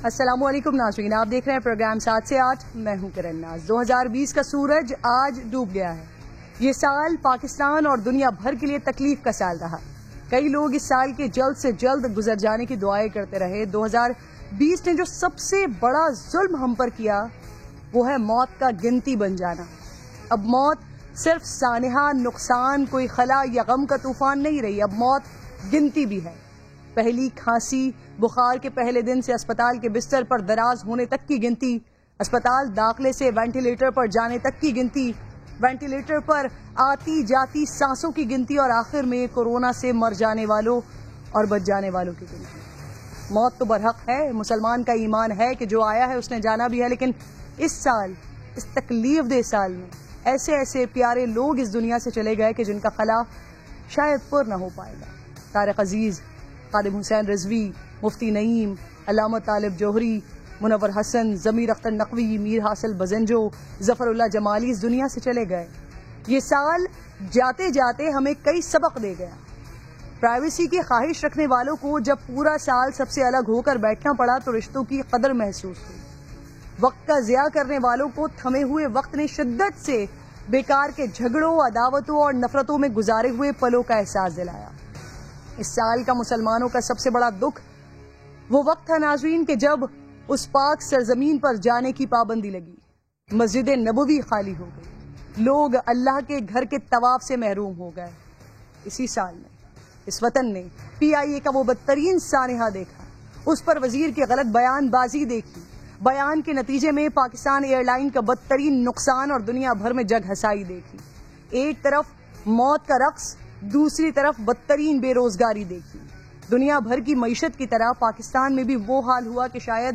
السلام علیکم ناظرین، آپ دیکھ رہے ہیں پروگرام 7 سے 8. میں ہوں کرن ناز. 2020 کا سورج آج ڈوب گیا ہے. یہ سال پاکستان اور دنیا بھر کے لیے تکلیف کا سال رہا. کئی لوگ اس سال کے جلد سے جلد گزر جانے کی دعائیں کرتے رہے. 2020 نے جو سب سے بڑا ظلم ہم پر کیا وہ ہے موت کا گنتی بن جانا. اب موت صرف سانحہ نقصان، کوئی خلا یا غم کا طوفان نہیں رہی. اب موت گنتی بھی ہے. پہلی کھانسی بخار کے پہلے دن سے اسپتال کے بستر پر دراز ہونے تک کی گنتی، اسپتال داخلے سے وینٹیلیٹر پر جانے تک کی گنتی، وینٹیلیٹر پر آتی جاتی سانسوں کی گنتی، اور آخر میں کورونا سے مر جانے والوں اور بچ جانے والوں کی گنتی. موت تو برحق ہے. مسلمان کا ایمان ہے کہ جو آیا ہے اس نے جانا بھی ہے. لیکن اس سال، اس تکلیف دہ سال میں ایسے ایسے پیارے لوگ اس دنیا سے چلے گئے کہ جن کا خلا شاید پر نہ ہو پائے گا. طارق عزیز، خادم حسین رضوی، مفتی نعیم، علامہ طالب جوہری، منور حسن، ضمیر اختر نقوی، میر حاصل بزنجو، ظفر اللہ جمالی اس دنیا سے چلے گئے. یہ سال جاتے جاتے ہمیں کئی سبق دے گیا. پرائیویسی کی خواہش رکھنے والوں کو جب پورا سال سب سے الگ ہو کر بیٹھنا پڑا تو رشتوں کی قدر محسوس ہوئی. وقت کا ضیاع کرنے والوں کو تھمے ہوئے وقت نے شدت سے بیکار کے جھگڑوں، عداوتوں اور نفرتوں میں گزارے ہوئے پلوں کا احساس دلایا. اس سال کا مسلمانوں کا سب سے بڑا دکھ وہ وقت تھا ناظرین کہ جب اس پاک سرزمین پر جانے کی پابندی لگی. مسجد نبوی خالی ہو گئی. لوگ اللہ کے گھر کے طواف سے محروم ہو گئے. اسی سال میں اس وطن نے PIA کا وہ بدترین سانحہ دیکھا. اس پر وزیر کی غلط بیان بازی دیکھی. بیان کے نتیجے میں پاکستان ایئر لائن کا بدترین نقصان اور دنیا بھر میں جگ ہسائی دیکھی. ایک طرف موت کا رقص، دوسری طرف بدترین بے روزگاری دیکھی. دنیا بھر کی معیشت کی طرح پاکستان میں بھی وہ حال ہوا کہ شاید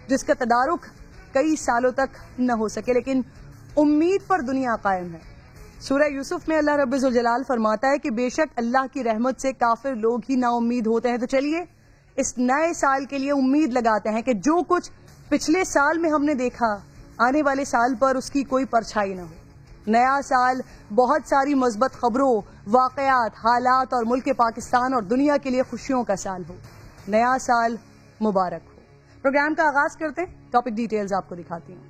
جس کا تدارک کئی سالوں تک نہ ہو سکے، لیکن امید پر دنیا قائم ہے. سورہ یوسف میں اللہ رب ذوالجلال فرماتا ہے کہ بے شک اللہ کی رحمت سے کافر لوگ ہی نا امید ہوتے ہیں. تو چلیے اس نئے سال کے لیے امید لگاتے ہیں کہ جو کچھ پچھلے سال میں ہم نے دیکھا آنے والے سال پر اس کی کوئی پرچھائی نہ ہو. نیا سال بہت ساری مثبت خبروں، واقعات، حالات اور ملک پاکستان اور دنیا کے لیے خوشیوں کا سال ہو. نیا سال مبارک ہو. پروگرام کا آغاز کرتے ہیں. ٹاپک ڈیٹیلز آپ کو دکھاتی ہوں.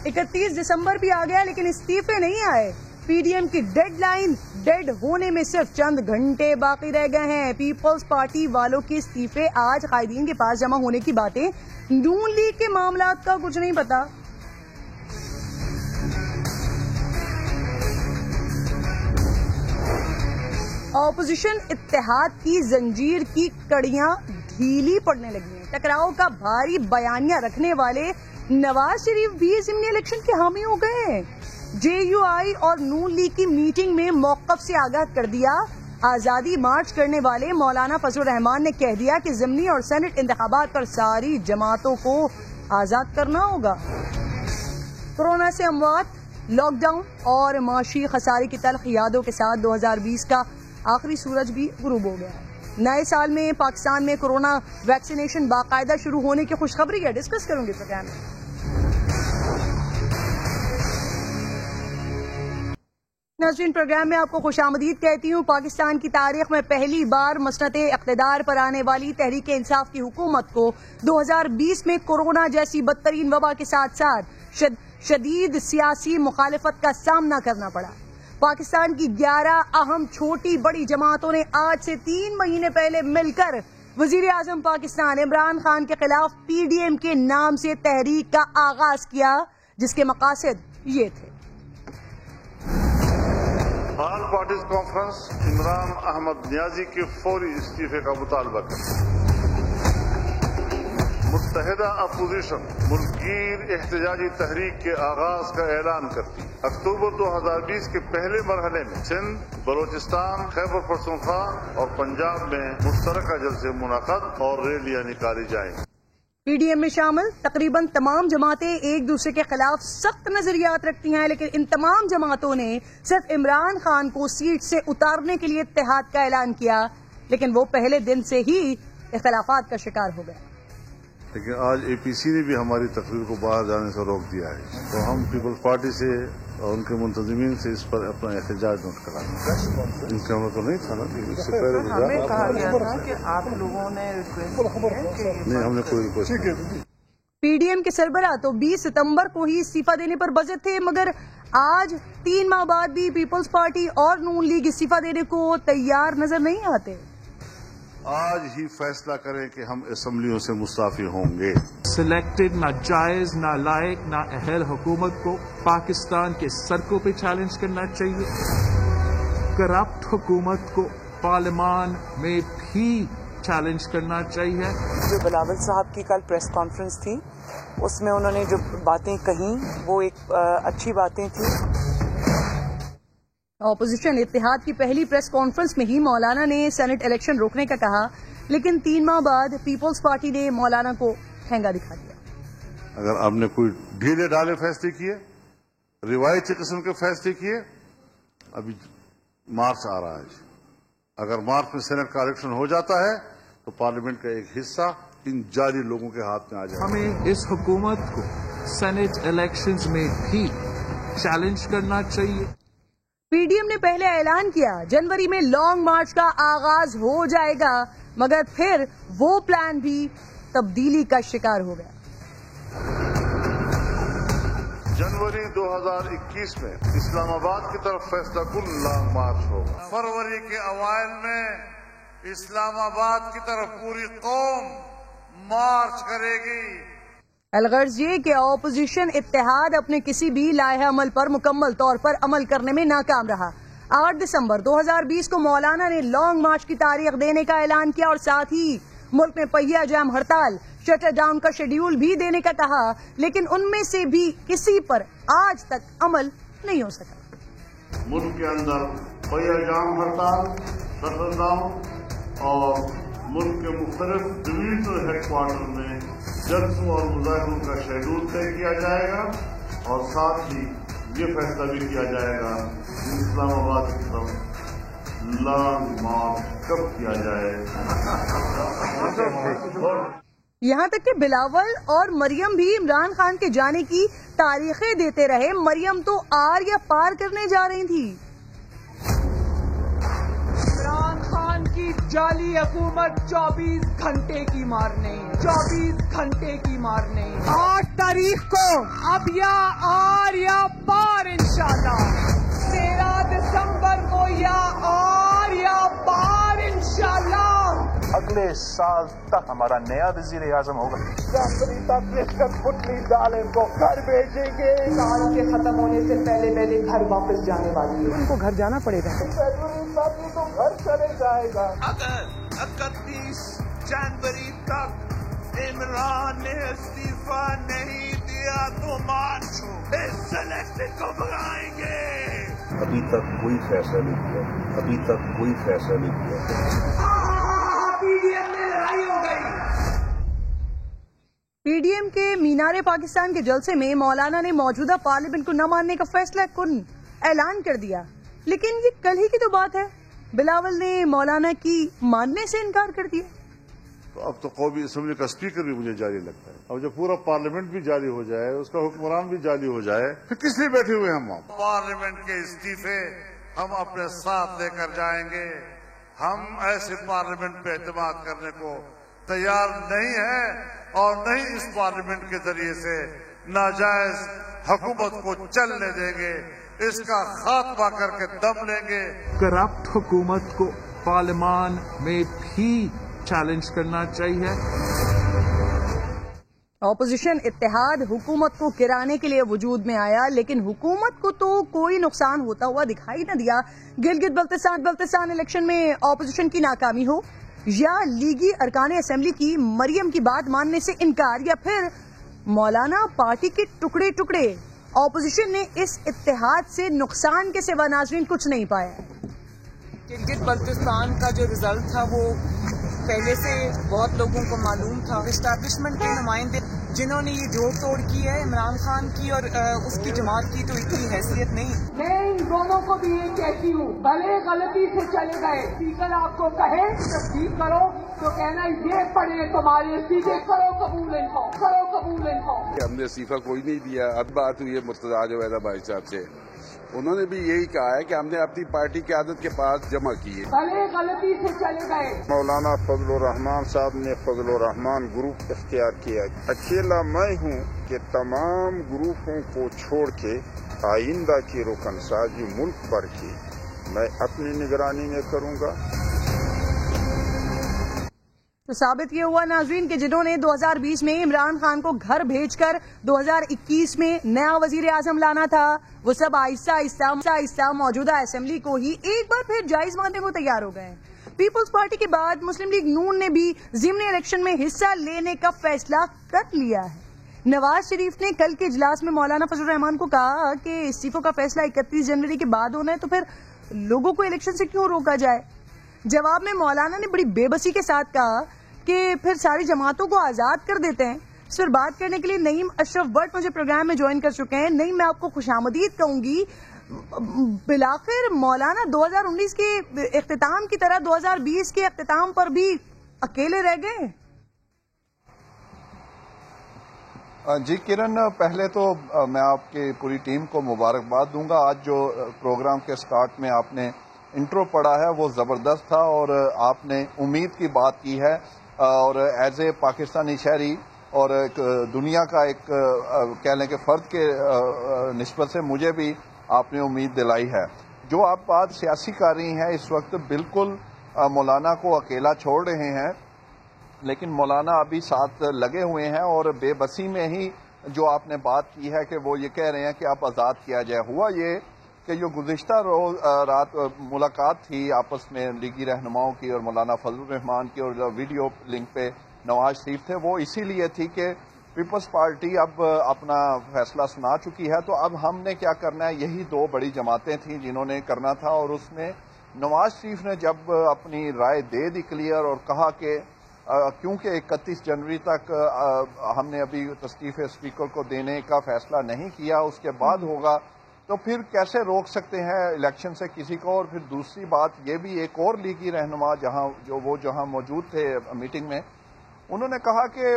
اکتیس دسمبر بھی آ گیا لیکن استعفے نہیں آئے. PDM کی ڈیڈ لائن ڈیڈ ہونے میں صرف چند گھنٹے باقی رہ گئے ہیں. پیپلز پارٹی والوں کے استعفے آج قائدین کے پاس جمع ہونے کی باتیں. نون لیگ کے معاملات کا کچھ نہیں پتا. اپوزیشن اتحاد کی زنجیر کی کڑیاں ڈھیلی پڑنے لگی ہیں. ٹکراؤ کا بھاری بیانیہ رکھنے والے نواز شریف بھی ضمنی الیکشن کے حامی ہو گئے. JUI اور نون لیگ کی میٹنگ میں موقف سے آگاہ کر دیا. آزادی مارچ کرنے والے مولانا فضل الرحمان نے کہہ دیا کہ ضمنی اور سینٹ انتخابات پر ساری جماعتوں کو آزاد کرنا ہوگا. کورونا سے اموات، لاک ڈاؤن اور معاشی خسارے کی تلخ یادوں کے ساتھ 2020 کا آخری سورج بھی غروب ہو گیا. نئے سال میں پاکستان میں کورونا ویکسینیشن باقاعدہ شروع ہونے کی خوشخبری ہے. ڈسکس کروں گی پروگرام میں. ناظرین پروگرام میں آپ کو خوش آمدید کہتی ہوں. پاکستان کی تاریخ میں پہلی بار مسند اقتدار پر آنے والی تحریک انصاف کی حکومت کو 2020 میں کورونا جیسی بدترین وبا کے ساتھ ساتھ شدید سیاسی مخالفت کا سامنا کرنا پڑا. پاکستان کی 11 اہم چھوٹی بڑی جماعتوں نے آج سے 3 مہینے پہلے مل کر وزیر اعظم پاکستان عمران خان کے خلاف PDM کے نام سے تحریک کا آغاز کیا، جس کے مقاصد یہ تھے. All parties conference Imran Ahmed Niazi کے فوری استعفے کا مطالبہ کرتی. متحدہ اپوزیشن ملکگیر احتجاجی تحریک کے آغاز کا اعلان کرتی. اکتوبر 2020 کے پہلے مرحلے میں سندھ، بلوچستان، خیبر پختونخوا اور پنجاب میں مشترکہ جلسے منعقد اور ریلیاں نکالی جائیں. PDM میں شامل تقریباً تمام جماعتیں ایک دوسرے کے خلاف سخت نظریات رکھتی ہیں، لیکن ان تمام جماعتوں نے صرف عمران خان کو سیٹ سے اتارنے کے لیے اتحاد کا اعلان کیا، لیکن وہ پہلے دن سے ہی اختلافات کا شکار ہو گئے. لیکن آج APC نے بھی ہماری تقریر کو باہر جانے سے روک دیا ہے. تو ہم پیپلز پارٹی سے और उनके मुंतजिमीन से इस पर अपना एहतजाज नोट कराना। इनका मतलब नहीं था ना कि इससे पहले हमें कहा गया था कि आप लोगों ने नहीं, हमने कोई रिक्वेस्ट। पीडीएम के सरबराह तो 20 सितंबर को ही इस्तीफा देने पर बजे थे, मगर आज 3 माह बाद भी पीपल्स पार्टी और नून लीग इस्तीफा देने को तैयार नजर नहीं आते। आज ही फैसला करें कि हम असेंबलियों से मुस्ताफी होंगे। सिलेक्टेड नाजायज, नालायक, नाअहल हुकूमत को पाकिस्तान के सड़कों पे चैलेंज करना चाहिए। करप्ट हुकूमत को पार्लियामान में भी चैलेंज करना चाहिए। जो बिलावल साहब की कल प्रेस कॉन्फ्रेंस थी, उसमें उन्होंने जो बातें कही वो एक अच्छी बातें थी। ऑपोजिशन इत्तेहाद की पहली प्रेस कॉन्फ्रेंस में ही मौलाना ने सेनेट इलेक्शन रोकने का कहा, लेकिन 3 माह बाद पीपल्स पार्टी ने मौलाना को ठेंगा दिखा दिया। अगर आपने कोई ढीले ढाले फैसले किए, रिवायती किस्म के फैसले किए, अभी मार्च आ रहा है, अगर मार्च में सेनेट का इलेक्शन हो जाता है तो पार्लियामेंट का एक हिस्सा इन जाली लोगों के हाथ में आ जाएगा। हमें इस हुकूमत को सेनेट इलेक्शंस में भी चैलेंज करना चाहिए। पीडीएम ने पहले ऐलान किया जनवरी में लॉन्ग मार्च का आगाज हो जाएगा, मगर फिर वो प्लान भी तब्दीली का शिकार हो गया। जनवरी 2021 में इस्लामाबाद की तरफ फैसला कुल लॉन्ग मार्च होगा। फरवरी के अवाइल में इस्लामाबाद की तरफ पूरी कौम मार्च करेगी। अलगर्ज ये कि ऑपोजिशन इत्तेहाद अपने किसी भी लाहे अमल पर मुकम्मल तौर पर अमल करने में नाकाम रहा। 8 दिसंबर 2020 को मौलाना ने लॉन्ग मार्च की तारीख देने का ऐलान किया और साथ ही मुल्क में पहिया जाम हड़ताल, शटर डाउन का शेड्यूल भी देने का कहा, लेकिन उनमें से भी किसी पर आज तक अमल नहीं हो सका। मुल्क के अंदर पहिया जाम हड़ताल, शटर डाउन और मुल्क के मुख्तलिफ डिवीजनल हेडक्वार्टर में जलसों और मुजाहिरों का शेड्यूल तय किया जाएगा और साथ ही ये फैसला भी किया जाएगा कि इस्लामाबाद की तरफ लॉन्ग मार्च कब किया जाए। यहाँ तक कि बिलावल और मरियम भी इमरान खान के जाने की तारीखें देते रहे। मरियम तो आर या पार करने जा रही थी। इमरान खान की जाली हुकूमत 24 घंटे की मार नहीं, 24 घंटे की मार नहीं। 8 तारीख को अब या आर या पार इंशाल्लाह, 13 दिसंबर को या आर या पार इंशाल्लाह। अगले साल तक हमारा नया वज़ीर आज़म होगा। डाले को घर भेजेंगे। साल के खत्म होने से पहले घर वापस जाने वाली है। उनको घर जाना पड़ेगा। तो घर चले जाएगा। अगर 31 जनवरी तक इमरान ने इस्तीफा नहीं दिया तो मार्च इस इलेक्शन को बुलाएंगे। अभी तक कोई फैसला नहीं किया, अभी तक कोई फैसला नहीं किया। पीडीएम में लड़ाई हो गई। पीडीएम के मीनारे पाकिस्तान के जलसे में मौलाना ने मौजूदा पार्लियामेंट को न मानने का फैसला कुन ऐलान कर दिया, लेकिन ये कल ही की तो बात है। बिलावल ने मौलाना की मानने से इनकार कर दिया। तो अब तो कौमी असम्बली का स्पीकर भी मुझे जारी लगता है। अब जब पूरा पार्लियामेंट भी जारी हो जाए, उसका हुक्मरान भी जारी हो जाए, फिर किस लिए बैठे हुए हम? पार्लियामेंट के इस्तीफे हम अपने साथ लेकर जाएंगे। हम ऐसे पार्लियामेंट पे एतमाद करने को तैयार नहीं है और नहीं इस पार्लियामेंट के जरिए से नाजायज हुकूमत को चलने देंगे। इसका खात्मा करके दम लेंगे। करप्ट हुकूमत को पार्लियामान में भी चैलेंज करना चाहिए। ऑपोजिशन इत्तेहाद हुकूमत को गिराने के लिए वजूद में आया, लेकिन हुकूमत को तो कोई नुकसान होता हुआ दिखाई न दिया। गिलगित बल्तिस्तान इलेक्शन में ऑपोजिशन की नाकामी हो या लीगी अरकान असेंबली की मरियम की बात मानने से इनकार या फिर मौलाना पार्टी के टुकड़े टुकड़े, ऑपोजिशन ने इस इत्तेहाद से नुकसान के सिवा नाज़रीन कुछ नहीं पाया। गिलगित बल्तिस्तान का जो रिजल्ट था वो पहले से बहुत लोगों को मालूम था। एस्टैब्लिशमेंट के नुमाइंदे جنہوں نے یہ جوڑ توڑ کی ہے عمران خان کی اور اس کی جماعت کی تو اتنی حیثیت نہیں. میں ان دونوں کو بھی یہ کہتی ہوں، بھلے غلطی سے چلے گئے، اسپیکر آپ کو کہے تصدیق کرو تو کہنا یہ پڑے تمہارے سیدھے کرو قبول ان کو، کرو قبول ان کو. ہم نے استعفیٰ کوئی نہیں دیا. اب بات ہوئی ہے مرتضیٰ جوید بھائی صاحب سے، انہوں نے بھی یہی کہا ہے کہ ہم نے اپنی پارٹی قیادت کے پاس جمع کیے. بھلے غلطی سے چلے گئے. مولانا فضل الرحمان صاحب نے فضل الرحمان گروپ اختیار کیا. اکیلا میں ہوں کہ تمام گروپوں کو چھوڑ کے آئندہ کی رکن سازی ملک بھر کی میں اپنی نگرانی میں کروں گا. تو ثابت یہ ہوا ناظرین کہ جنہوں نے 2020 میں عمران خان کو گھر بھیج کر 2021 میں نیا وزیر اعظم لانا تھا، وہ سب آہستہ آہستہ موجودہ اسمبلی کو ہی ایک بار پھر جائز ماننے کو تیار ہو گئے ہیں. پیپلز پارٹی کے بعد مسلم لیگ نون نے بھی ضمنی الیکشن میں حصہ لینے کا فیصلہ کر لیا ہے. نواز شریف نے کل کے اجلاس میں مولانا فضل الرحمان کو کہا کہ استعفوں کا فیصلہ 31 جنوری کے بعد ہونا ہے، تو پھر لوگوں کو الیکشن سے کیوں روکا جائے. جواب میں مولانا نے بڑی بے بسی کے ساتھ کہا کہ پھر ساری جماعتوں کو آزاد کر دیتے ہیں. اس پر بات کرنے کے لیے نعیم اشرف بٹ مجھے پروگرام میں جوائن کر چکے ہیں. نعیم، میں آپ کو خوش آمدید کہوں گی. بلاخر مولانا 2019 کے اختتام کی طرح 2020 کے اختتام پر بھی اکیلے رہ گئے. جی کرن، پہلے تو میں آپ کی پوری ٹیم کو مبارکباد دوں گا. آج جو پروگرام کے سٹارٹ میں آپ نے انٹرو پڑھا ہے وہ زبردست تھا، اور آپ نے امید کی بات کی ہے، اور ایز اے پاکستانی شہری اور ایک دنیا کا ایک کہہ لیں کہ فرد کے نسبت سے مجھے بھی آپ نے امید دلائی ہے. جو آپ بات سیاسی کر رہی ہیں اس وقت بالکل مولانا کو اکیلا چھوڑ رہے ہیں، لیکن مولانا ابھی ساتھ لگے ہوئے ہیں، اور بے بسی میں ہی جو آپ نے بات کی ہے کہ وہ یہ کہہ رہے ہیں کہ آپ آزاد کیا جائے. ہوا یہ کہ جو گزشتہ رات ملاقات تھی آپس میں لیگی رہنماؤں کی اور مولانا فضل الرحمان کی، اور جو ویڈیو لنک پہ نواز شریف تھے، وہ اسی لیے تھی کہ پیپلز پارٹی اب اپنا فیصلہ سنا چکی ہے، تو اب ہم نے کیا کرنا ہے. یہی دو بڑی جماعتیں تھیں جنہوں نے کرنا تھا، اور اس میں نواز شریف نے جب اپنی رائے دے دی کلیئر اور کہا کہ کیونکہ 31 جنوری تک ہم نے ابھی تصدیق اسپیکر کو دینے کا فیصلہ نہیں کیا، اس کے بعد ہوگا، تو پھر کیسے روک سکتے ہیں الیکشن سے کسی کو. اور پھر دوسری بات یہ بھی، ایک اور لیگی رہنما جہاں موجود تھے میٹنگ میں، انہوں نے کہا کہ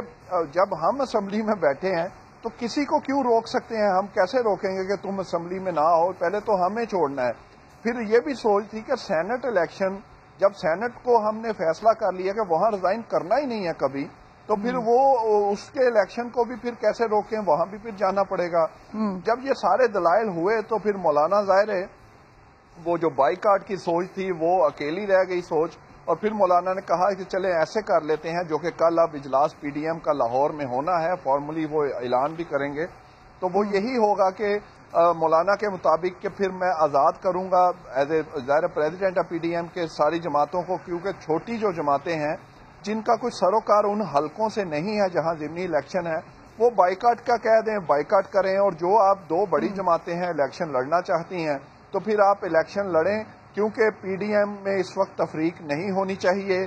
جب ہم اسمبلی میں بیٹھے ہیں تو کسی کو کیوں روک سکتے ہیں، ہم کیسے روکیں گے کہ تم اسمبلی میں نہ آؤ، پہلے تو ہمیں چھوڑنا ہے. پھر یہ بھی سوچ تھی کہ سینٹ الیکشن، جب سینٹ کو ہم نے فیصلہ کر لیا کہ وہاں ریزائن کرنا ہی نہیں ہے کبھی، تو پھر وہ اس کے الیکشن کو بھی پھر کیسے روکیں، وہاں بھی پھر جانا پڑے گا. جب یہ سارے دلائل ہوئے تو پھر مولانا ظاہر ہے وہ جو بائیکاٹ کی سوچ تھی وہ اکیلی رہ گئی سوچ، اور پھر مولانا نے کہا کہ چلیں ایسے کر لیتے ہیں، جو کہ کل اب اجلاس پی ڈی ایم کا لاہور میں ہونا ہے، فارملی وہ اعلان بھی کریں گے، تو وہ یہی ہوگا کہ مولانا کے مطابق کہ پھر میں آزاد کروں گا ایز اے ظاہر president of P D M کے ساری جماعتوں کو، کیونکہ چھوٹی جو جماعتیں ہیں جن کا کوئی سروکار ان حلقوں سے نہیں ہے جہاں ضمنی الیکشن ہے، وہ بائیکاٹ کا کہہ دیں، بائیکاٹ کریں. اور جو آپ دو بڑی جماعتیں ہیں الیکشن لڑنا چاہتی ہیں تو پھر آپ الیکشن لڑیں، کیونکہ پی ڈی ایم میں اس وقت تفریق نہیں ہونی چاہیے.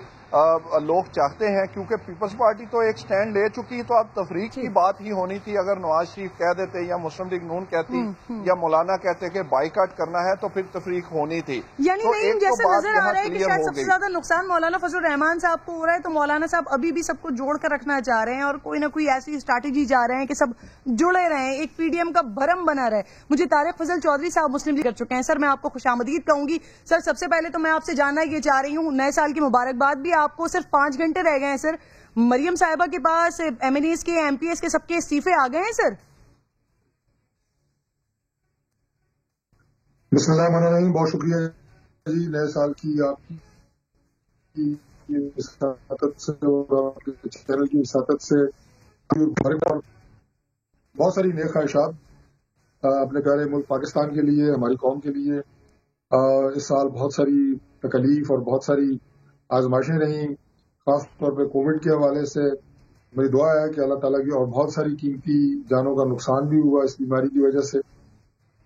لوگ چاہتے ہیں، کیونکہ پیپلز پارٹی تو ایک سٹینڈ لے چکی، تو اب تفریق کی بات ہی ہونی تھی. اگر نواز شریف کہہ دیتے یا مسلم لیگ نون کہتی یا مولانا کہتے کہ بائیکاٹ کرنا ہے تو پھر تفریق ہونی تھی. یعنی نہیں، جیسے نظر آ رہا ہے کہ شاید سب سے زیادہ نقصان مولانا فضل الرحمان صاحب کو ہو رہا ہے، تو مولانا صاحب ابھی بھی سب کو جوڑ کر رکھنا چاہ رہے ہیں اور کوئی نہ کوئی ایسی اسٹریٹجی چاہ رہے ہیں کہ سب جڑے رہیں، ایک پی ڈی ایم کا بھرم بنا رہے. مجھے طارق فضل چودھری صاحب مسلم لیگ کر چکے ہیں. سر میں آپ کو خوش آمدید کہوں گی. سر سب سے پہلے تو میں آپ سے جاننا یہ چاہ رہی ہوں، نئے سال کی مبارکباد بھی آپ کو. صرف 5 گھنٹے رہ گئے ہیں سر. مریم صاحبہ کے پاس ایم این ایز کے، ایم پی ایس کے سب کے استعفے آ گئے ہیں سر. بسم اللہ الرحمن الرحیم. بہت شکریہ جی، نئے سال کی آپ کی اساتت سے اور آپ کے چینل کی اساتت سے بہت ساری نیک خواہشات اپنے پیارے ملک پاکستان کے لیے، ہماری قوم کے لیے. اس سال بہت ساری تکلیف اور بہت ساری آزمائشیں رہیں، خاص طور پہ کووڈ کے حوالے سے. میری دعا ہے کہ اللہ تعالیٰ کی، اور بہت ساری قیمتی جانوں کا نقصان بھی ہوا اس بیماری کی وجہ سے.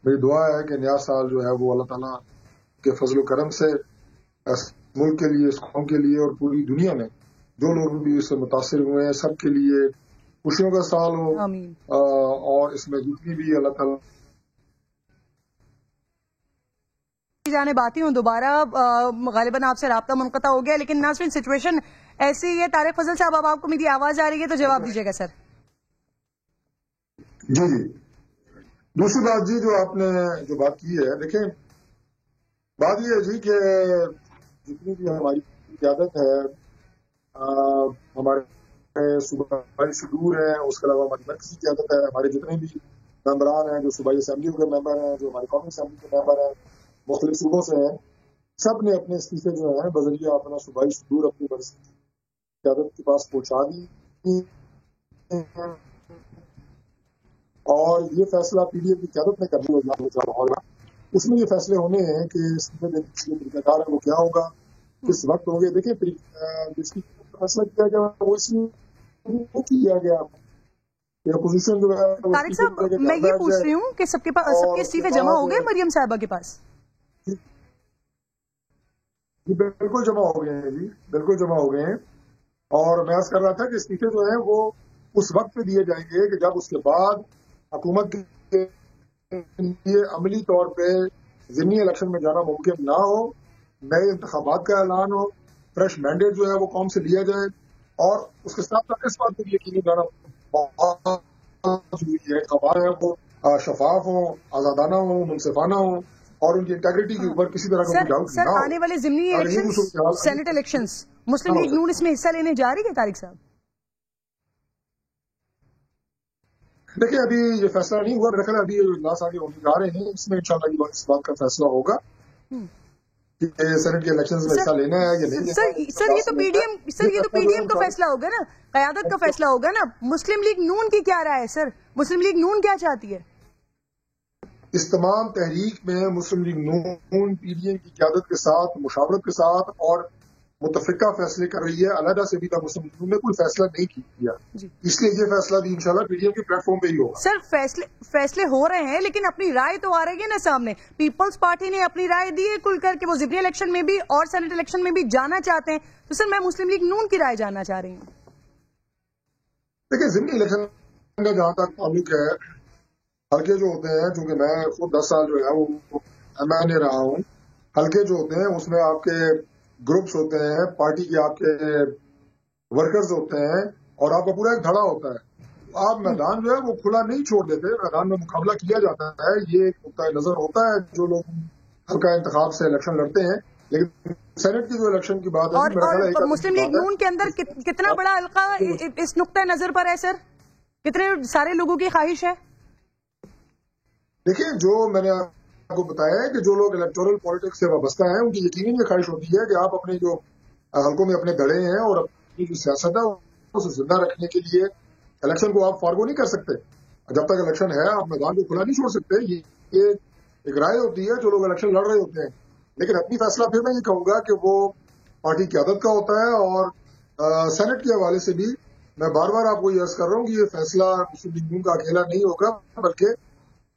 میری دعا ہے کہ نیا سال جو ہے وہ اللہ تعالیٰ کے فضل و کرم سے اس ملک کے لیے، اس قوم کے لیے اور پوری دنیا میں جو لوگ بھی اس سے متاثر ہوئے ہیں سب کے لیے खुशियों का साल हो और इसमें जितनी भी अल्लाह ताला जाने बाती हूँ दोबारा गालिबन आपसे राब्ता मुनक़ता हो गया, लेकिन नाज़रीन सिचुएशन ऐसी ही है। तारिक फजल साहब, अब आपको मेरी आवाज आ रही है तो जवाब दीजिएगा सर। जी जी। दूसरी बात जी जो आपने जो बात की है, देखें बात ये है जी कि जितनी भी हमारी क़यादत है, हमारे सूबाई शूर हैं, उसके अलावा हमारी मरकज़ी क़यादत है, हमारे जितने भी मेंबरान हैं जो सूबाई असम्बली के मेंबर हैं, जो हमारी कौमी असम्बली के मेंबर हैं, मुख्तलिफ सूबों से हैं, सब ने अपने इस्तीफे जो हैं बजरिया अपना सूबाई शूर अपनी मरकज़ी क़यादत के पास पहुंचा दी और ये फैसला पीडीएम की क़यादत में करनी होगा। उसमें ये फैसले होने हैं कि इस्तीफे देने के लिए तरीकाकार है वो क्या होगा, किस वक्त होंगे। देखिए जिसकी फैसला किया गया वो इसलिए किया गया कि अपोजिशन जो है। तारिक साहब, मैं ये पूछ रही हूँ कि सबके इस्तीफे जमा हो गए मरियम साहिबा के पास? जी बिल्कुल जमा हो गए हैं जी, बिल्कुल जमा हो गए हैं। और मैं अर्ज कर रहा था कि इस्तीफे जो है वो उस वक्त पे दिए जाएंगे कि जब उसके बाद हुकूमत के लिए अमली तौर पे ज़िमनी इलेक्शन में जाना मुमकिन ना हो, नए इंतखाबात का ऐलान हो, फ्रेश मैंडेट जो है वो कौम से लिया जाए और उसके साथ साथ इस बात को यकीनी बनाना बहुत जरूरी है इंतखाबात वो शफाफ हो, आजादाना हो, मुनसिफाना हो और उनकी इंटेग्रिटी के ऊपर किसी तरह का डाउट ना हो। आने वाले ज़िमनी इलेक्शन, सेनेट इलेक्शंस, मुस्लिम लीग नून इसमें हिस्सा लेने जा रही है तारिक साहब? देखिए अभी ये फैसला नहीं हुआ, मेरे ख्याल अभी इजलास आगे होने जा रहे हैं, इसमें इंशाल्लाह इस बात का फैसला होगा कि सेनेट के इलेक्शंस में हिस्सा लेना है या नहीं। सर ये तो पीडीएम का फैसला होगा ना, क़यादत का फैसला होगा ना। मुस्लिम लीग नून की क्या राय है सर? मुस्लिम लीग नून क्या चाहती है? इस तमाम तहरीक में मुस्लिम लीग नून पीडीएम की क़यादत के साथ, मुशावरत के साथ और मुतफिका फैसले कर रही है। अलहदा से भी मुस्लिम लीग नून ने कोई फैसला नहीं किया, इसलिए ये फैसला भी इंशाल्लाह पीडीएम के प्लेटफॉर्म पे ही होगा। सर फैसले हो रहे हैं, लेकिन अपनी राय तो आ रही है ना सामने। पीपल्स पार्टी ने अपनी राय दी है खुल करके, वो ज़िमनी इलेक्शन में भी और सेनेट इलेक्शन में भी जाना चाहते हैं। तो सर मैं मुस्लिम लीग नून की राय जानना चाह रही हूँ। देखिए ज़िमनी इलेक्शन का जहाँ तक ताल्लुक है, हल्के जो होते हैं, चूंकि मैं खुद 10 साल जो है वो MNA रहा हूँ, हल्के जो होते हैं उसमें आपके ग्रुप्स होते हैं, पार्टी के आपके वर्कर्स होते हैं और आपका पूरा एक धड़ा होता है। आप मैदान जो है वो खुला नहीं छोड़ देते, मैदान में मुकाबला किया जाता है। ये एक नुक्ता नजर होता है जो लोग हल्का इंतखाब से इलेक्शन लड़ते हैं, लेकिन सेनेट की जो इलेक्शन की बात है और मुस्लिम लीग नून के अंदर कितना बड़ा हल्का इस नुक्ता नजर पर है सर? कितने सारे लोगों की ख्वाहिश है? देखिए जो मैंने आपको बताया है कि जो लोग इलेक्टोरल पॉलिटिक्स से वाबस्ता हैं उनकी यकीनी ये ख्वाहिश होती है कि आप अपने जो हल्कों में अपने धड़े हैं और अपनी जो सियासत है उसे जिंदा रखने के लिए इलेक्शन को आप फॉरगो नहीं कर सकते। जब तक इलेक्शन है आप मैदान को खुला नहीं छोड़ सकते। ये एक राय होती है जो लोग इलेक्शन लड़ रहे होते हैं, लेकिन अपनी फैसला फिर मैं ये कहूंगा कि वो पार्टी की आदत का होता है। और सेनेट के हवाले से भी मैं बार बार आपको ये अर्ज कर रहा हूँ कि ये फैसला मुस्लिम लीग नून का अकेला नहीं होगा, बल्कि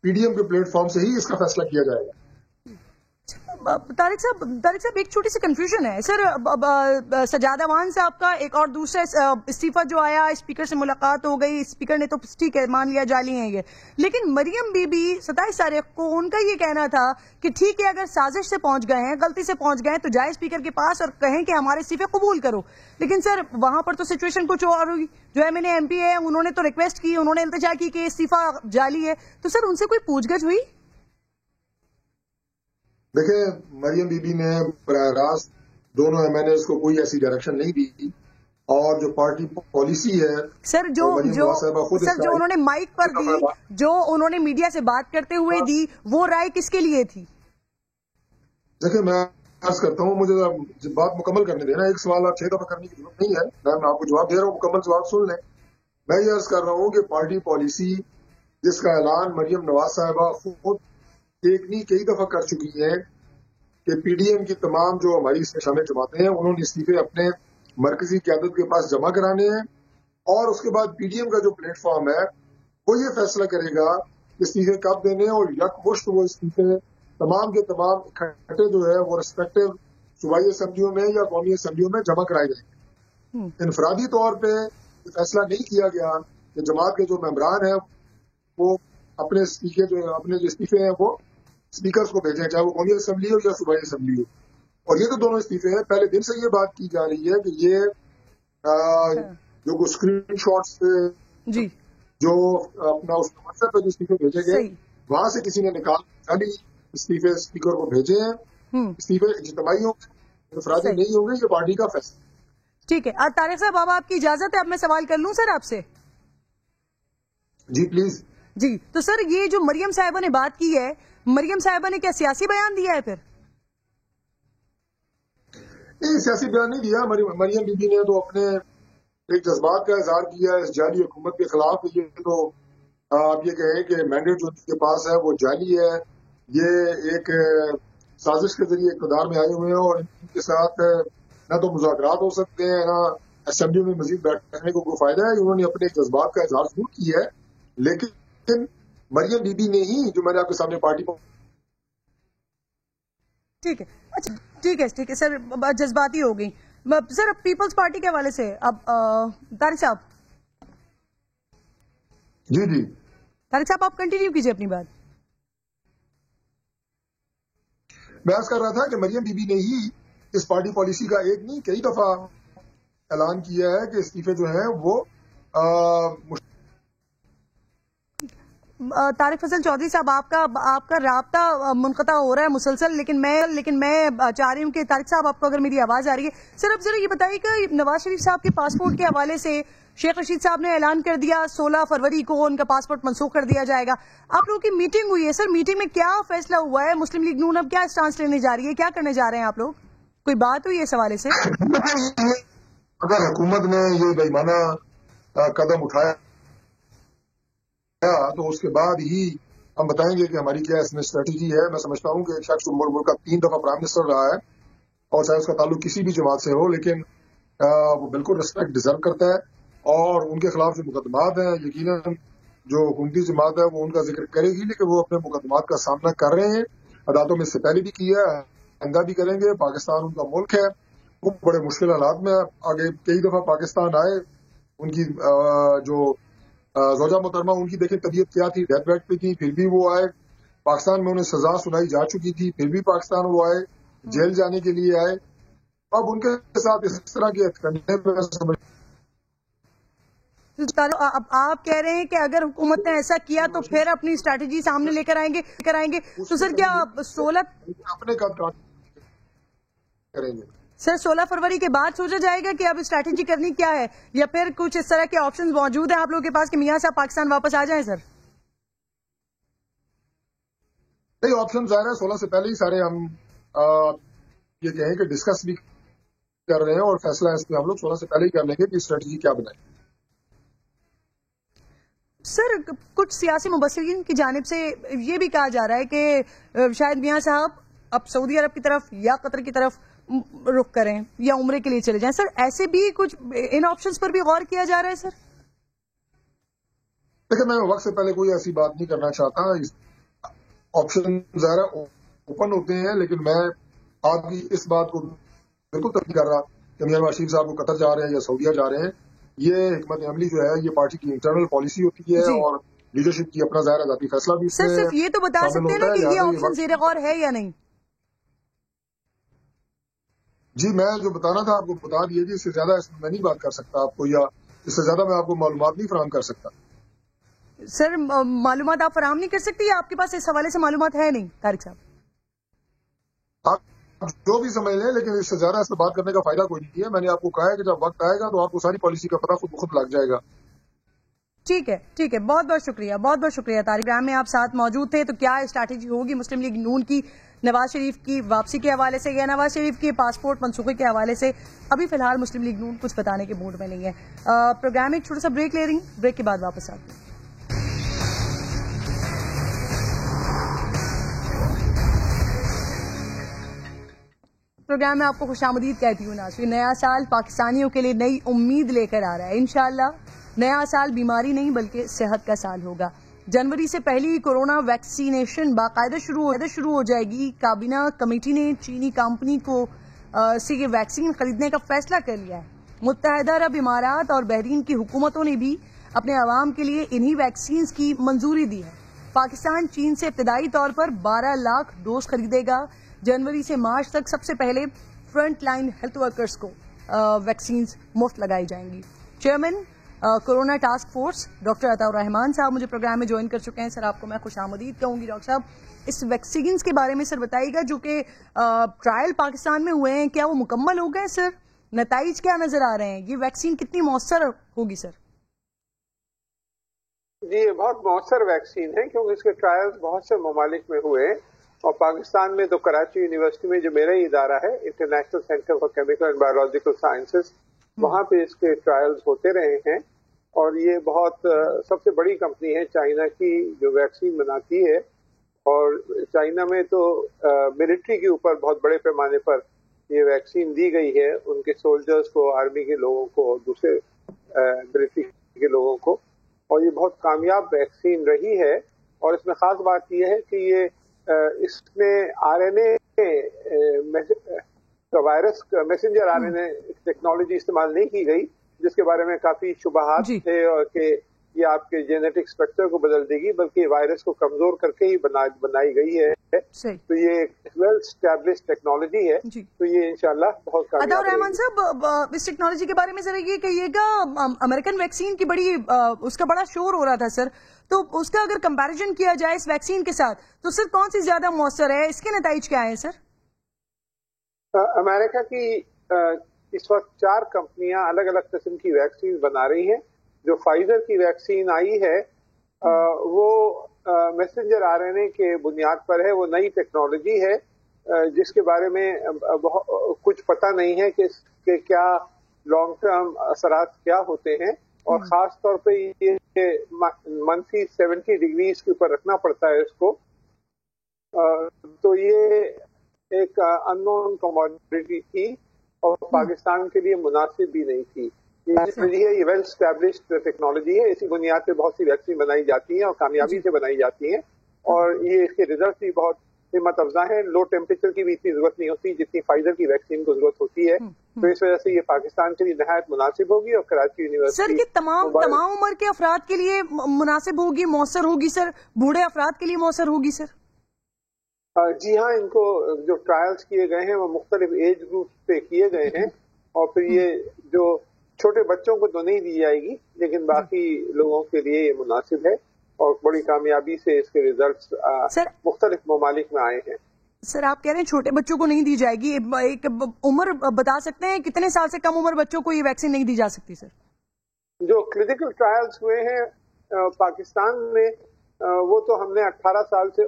पीडीएम के प्लेटफॉर्म से ही इसका फैसला किया जाएगा। तारिक साहब एक छोटी सी कंफ्यूजन है सर। सजाद अवान साहब का एक और दूसरा इस्तीफा जो आया, स्पीकर से मुलाकात हो गई, स्पीकर ने तो ठीक है मान लिया जाली है ये, लेकिन मरियम बीबी 27 तारीख को उनका ये कहना था कि ठीक है अगर साजिश से पहुंच गए हैं, गलती से पहुंच गए हैं तो जाए स्पीकर के पास और कहें कि हमारे इस्तीफे कबूल करो। लेकिन सर वहां पर तो सिचुएशन कुछ और हुई। जो MNA MP है उन्होंने तो रिक्वेस्ट की, उन्होंने इल्तिजा की कि इस्तीफा जाली है, तो सर उनसे कोई पूछगछ हुई? देखिए मरियम बीबी ने बराह रास्त दोनों MNAs को कोई ऐसी डायरेक्शन नहीं दी और जो पार्टी पॉलिसी है सर जो उन्होंने माइक पर दी, जो उन्होंने मीडिया से बात करते हुए दी, वो राय किसके लिए थी? देखिए मैं अर्ज करता हूँ, मुझे बात मुकम्मल करने देना। एक सवाल आप 6 दफा करने की जरूरत नहीं है, मैं आपको जवाब दे रहा हूँ, मुकम्मल जवाब सुन लें। मैं ये अर्ज कर रहा हूँ कि पार्टी पॉलिसी जिसका ऐलान मरियम नवाज साहिबा खुद एक नहीं कई दफा कर चुकी है कि पीडीएम की तमाम जो हमारी इसमें शामिल जमातें हैं उन्होंने इस्तीफे अपने मरकजी क़यादत के पास जमा कराने हैं और उसके बाद पीडीएम का जो प्लेटफॉर्म है वो ये फैसला करेगा इस्तीफे कब देने और यकमुश्त वो इस्तीफे तमाम के तमाम इकट्ठे जो है वो रिस्पेक्टिव सूबाई असम्बलियों में या कौमी असम्बलियों में जमा कराए जाएंगे। इनफरादी तौर पर फैसला नहीं किया गया کہ جماعت کے جو ممبران ہیں وہ اپنے جو استعفے ہیں وہ اسپیکرز کو بھیجیں، چاہے وہ قومی اسمبلی ہو یا صوبائی اسمبلی ہو. اور یہ تو دونوں استعفے ہیں. پہلے دن سے یہ بات کی جا رہی ہے کہ یہ جو اسکرین شاٹس جی جو اپنا اس واٹس ایپ پہ جو استعفے بھیجے گئے وہاں سے کسی نے نکال استعفے اسپیکر کو بھیجے ہیں. استعفے اجتماعی ہوں گے، انفرادی نہیں ہوں گے، یہ پارٹی کا فیصلہ. ٹھیک ہے. طارق صاحب اب آپ کی اجازت ہے، اب میں سوال کر لوں سر آپ سے؟ جی پلیز. جی تو سر یہ جو مریم صاحبہ نے بات کی ہے، مریم صاحبہ نے کیا سیاسی بیان دیا ہے؟ پھر نہیں، سیاسی بیان نہیں دیا. مریم بی بی نے تو اپنے ایک جذبات کا اظہار کیا ہے اس جعلی حکومت کے خلاف. یہ تو آپ یہ کہیں کہ مینڈیٹ جو ان کے پاس ہے وہ جعلی ہے. یہ ایک سازش کے ذریعے اقتدار میں آئے ہوئے ہیں اور ان کے ساتھ نہ تو مذاکرات ہو سکتے ہیں، نہ اسمبلی میں مزید بیٹھنے کو کوئی فائدہ ہے. انہوں نے اپنے جذبات کا اظہار ضرور کیا ہے، لیکن مریم بی بی نے ہی جو میں نے آپ کے سامنے پارٹی کو. ٹھیک ہے، اچھا ٹھیک ہے سر، جذباتی ہو گئی. سر پیپلز پارٹی کے حوالے سے اب طارق صاحب. جی طارق صاحب آپ کنٹینیو کیجیے اپنی بات. میں عرض کر رہا تھا کہ مریم بی بی نے ہی اس پارٹی پالیسی کا ایک نہیں کئی دفعہ اعلان کیا ہے کہ استعفے جو ہیں وہ طارق فضل چودھری صاحب آپ کا رابطہ منقطع ہو رہا ہے مسلسل، لیکن میں چاہ رہی ہوں کہ طارق صاحب آپ کو اگر میری آواز آ رہی ہے. سر اب ذرا یہ بتائیے کہ نواز شریف صاحب کے پاسپورٹ کے حوالے سے شیخ رشید صاحب نے اعلان کر دیا 16 فروری کو ان کا پاسپورٹ منسوخ کر دیا جائے گا. آپ لوگوں کی میٹنگ ہوئی ہے، سر میٹنگ میں کیا فیصلہ ہوا ہے؟ مسلم لیگ نون اب کیا اسٹانس لینے جا رہی ہے؟ کیا کرنے جا رہے ہیں آپ لوگ؟ کوئی بات ہوئی ہے اس حوالے سے؟ اگر حکومت نے یہ بے ایمانہ قدم اٹھایا تو اس کے بعد ہی ہم بتائیں گے کہ ہماری کیا اس میں اسٹریٹجی ہے. میں سمجھتا ہوں کہ ایک شخص ملک کا 3 دفعہ پرائم منسٹر رہا ہے اور چاہے اس کا تعلق کسی بھی جماعت سے ہو، لیکن وہ بالکل ریسپیکٹ ڈیزرو کرتا ہے. اور ان کے خلاف جو مقدمات ہیں یقیناً جو حکومتی جماعت ہے وہ ان کا ذکر کرے گی، لیکن وہ اپنے مقدمات کا سامنا کر رہے ہیں. عدالتوں میں اس سے پہلے بھی کیا ہے، آئندہ بھی کریں گے. پاکستان ان کا ملک ہے، وہ بڑے مشکل حالات میں آگے کئی دفعہ پاکستان آئے. ان کی جو زوجہ محترمہ ان کی دیکھیں طبیعت کیا تھی، ڈیتھ بیڈ پہ تھی، پھر بھی وہ آئے. پاکستان میں انہیں سزا سنائی جا چکی تھی، پھر بھی پاکستان وہ آئے، جیل جانے کے لیے آئے. اب ان کے ساتھ اس طرح کے اب آپ کہہ رہے ہیں کہ اگر حکومت نے ایسا کیا تو پھر اپنی اسٹریٹجی سامنے لے کر آئیں گے تو سر کیا 16 اپنے کریں گے؟ سر 16 فروری کے بعد سوچا جائے گا کہ اب اسٹریٹجی کرنی کیا ہے، یا پھر کچھ اس طرح کے آپشن موجود ہیں آپ لوگوں کے پاس کہ میاں صاحب پاکستان واپس آ جائیں؟ سر نہیں، آپشن ظاہر ہے 16 سے پہلے ہی سارے ہم یہ کہیں کہ ڈسکس بھی کر رہے ہیں اور فیصلہ اس پہ ہم لوگ 16 سے پہلے ہی کر لیں گے کہ اسٹریٹجی کیا بنائیں. سر کچھ سیاسی مبصرین کی جانب سے یہ بھی کہا جا رہا ہے کہ شاید میاں صاحب اب سعودی عرب کی طرف یا قطر کی طرف رخ کریں یا عمرے کے لیے چلے جائیں. سر ایسے بھی کچھ ان آپشنز پر بھی غور کیا جا رہا ہے؟ سر دیکھیں، میں وقت سے پہلے کوئی ایسی بات نہیں کرنا چاہتا. آپشن ظاہر اوپن ہوتے ہیں، لیکن میں آپ کی اس بات کو بالکل تسلیم کر رہا کہ میاں نواز شریف صاحب کو قطر جا رہے ہیں یا سعودیہ جا رہے ہیں. یہ حکمت عملی جو ہے یہ پارٹی کی انٹرنل پالیسی ہوتی ہے اور لیڈرشپ کی اپنا ظاہر ذاتی فیصلہ بھی. سر صرف یہ تو بتا سکتے ہیں نا کہ یہ آپشن زیر غور ہے یا نہیں؟ جی میں جو بتانا تھا آپ کو بتا دیے جی، اس سے زیادہ میں نہیں بات کر سکتا آپ کو، یا اس سے زیادہ میں آپ کو معلومات نہیں فراہم کر سکتا. سر معلومات آپ فراہم نہیں کر سکتی یا آپ کے پاس اس حوالے سے معلومات ہے نہیں؟ طارق صاحب آپ جو بھی سمجھ لیں، لیکن اس سے زیادہ اس میں بات کرنے کا فائدہ کوئی نہیں ہے. میں نے آپ کو کہا ہے کہ جب وقت آئے گا تو آپ کو ساری پالیسی کا پتہ خود لگ جائے گا. ٹھیک ہے، بہت بہت شکریہ طارق. رام میں آپ ساتھ موجود تھے. تو کیا اسٹریٹجی ہوگی مسلم لیگ نون کی نواز شریف کی واپسی کے حوالے سے یا نواز شریف کے پاسپورٹ منسوخی کے حوالے سے؟ ابھی فی الحال مسلم لیگ نون کچھ بتانے کے موڈ میں نہیں ہے. پروگرام ایک چھوٹا سا بریک لے رہی ہوں، بریک کے بعد واپس آتے ہیں. پروگرام میں آپ کو خوش آمدید کہتی ہوں. ناظرین، نیا سال پاکستانیوں کے لیے نئی امید لے کر آ رہا ہے. انشاءاللہ نیا سال بیماری نہیں بلکہ صحت کا سال ہوگا. جنوری سے پہلی کورونا ویکسینیشن باقاعدہ شروع ہو جائے گی. کابینہ کمیٹی نے چینی کمپنی کو سے یہ ویکسین خریدنے کا فیصلہ کر لیا ہے. متحدہ عرب امارات اور بحرین کی حکومتوں نے بھی अपने आवाम के लिए इन्हीं वैक्सीन की मंजूरी दी है। पाकिस्तान चीन से इब्तदाई तौर पर 12 लाख डोज खरीदेगा। जनवरी से मार्च तक सबसे पहले फ्रंट लाइन हेल्थ वर्कर्स को वैक्सीन मुफ्त लगाई जाएंगी। Chairman corona task force doctor Ataur Rahman साहब मुझे प्रोग्राम में ज्वाइन कर चुके हैं। सर, आपको मैं खुशामदीद कहूंगी। डॉक्टर साहब, इस वैक्सीन के बारे में सर बताइएगा, जो कि ट्रायल पाकिस्तान में हुए हैं, क्या वो मुकम्मल हो गए सर? नताइज क्या नजर आ रहे हैं? ये वैक्सीन कितनी मौसर होगी सर? जी, ये बहुत मौसर वैक्सीन है क्योंकि इसके ट्रायल्स बहुत से ममालिक में हुए हैं और पाकिस्तान में तो कराची यूनिवर्सिटी में जो मेरा ही इदारा है, international centre for chemical and biological sciences, वहाँ पे इसके ट्रायल्स होते रहे हैं। और ये बहुत सबसे बड़ी कंपनी है चाइना की जो वैक्सीन बनाती है। और चाइना में तो मिलिट्री के ऊपर बहुत बड़े पैमाने पर ये वैक्सीन दी गई है, उनके सोल्जर्स को, आर्मी के लोगों को, दूसरे मिलिट्री के लोगों को। और ये बहुत कामयाब वैक्सीन रही है। और इसमें खास बात यह है कि ये इसमें RNA virus messenger RNA technology इस्तेमाल नहीं की गई, जिसके बारे में काफी शुबहात थे और कि ये आपके जेनेटिक स्ट्रक्चर को बदल देगी, बल्कि वायरस को कमजोर करके ही बनाई गई है। तो ये वेल एस्टैब्लिश्ड टेक्नोलॉजी है, तो ये इंशाल्लाह बहुत कामयाब अताउर रहमान साहब, इस टेक्नोलॉजी के बारे में जरा ये कहिएगा, अमेरिकन वैक्सीन की उसका बड़ा शोर हो रहा था सर, तो उसका अगर कंपैरिजन किया जाए इस वैक्सीन के साथ, तो सर कौन सी ज्यादा मौसर है? इसके नतीजे क्या है सर? अमेरिका की इस वक्त 4 कंपनियां अलग अलग किस्म की वैक्सीन बना रही हैं। जो फाइजर की वैक्सीन आई है वो मैसेंजर आरएनए के बुनियाद पर है। वो नई टेक्नोलॉजी है जिसके बारे में कुछ पता नहीं है कि क्या लॉन्ग टर्म असरात क्या होते हैं। और खास तौर पे ये -70 डिग्रीज के ऊपर रखना पड़ता है इसको। तो ये एक अननोन कमोडिटी थी और पाकिस्तान के लिए मुनासिब भी नहीं थी। ये वेल एस्टैब्लिश्ड टेक्नोलॉजी है, इसी बुनियाद पे बहुत सी वैक्सीन बनाई जाती हैं और कामयाबी से बनाई जाती हैं। और ये इसके रिजल्ट भी बहुत हिम्मत अफजा है। लो टेम्परेचर की भी इतनी जरूरत नहीं होती जितनी फाइजर की वैक्सीन को जरूरत होती है। तो इस वजह से ये पाकिस्तान के लिए नहायत मुनासिब होगी और कराची यूनिवर्सिटी सर ये तमाम उम्र के अफराद के लिए मुनासिब होगी, मौसर होगी सर? बूढ़े अफराद के लिए मौसर होगी सर? जी हाँ, इनको जो ट्रायल्स किए गए हैं वो मुख्तलिफ एज ग्रुप पे किए गए हैं। और फिर ये जो छोटे बच्चों को तो नहीं दी जाएगी, लेकिन बाकी लोगों के लिए ये मुनासिब है और बड़ी कामयाबी से इसके रिजल्ट्स मुख्तलिफ ममालिक में आए हैं। सर आप कह रहे हैं छोटे बच्चों को नहीं दी जाएगी, एक उम्र बता सकते हैं कितने साल से कम उम्र बच्चों को ये वैक्सीन नहीं दी जा सकती सर? जो क्लिनिकल ट्रायल्स हुए हैं पाकिस्तान में वो तो हमने 18 साल से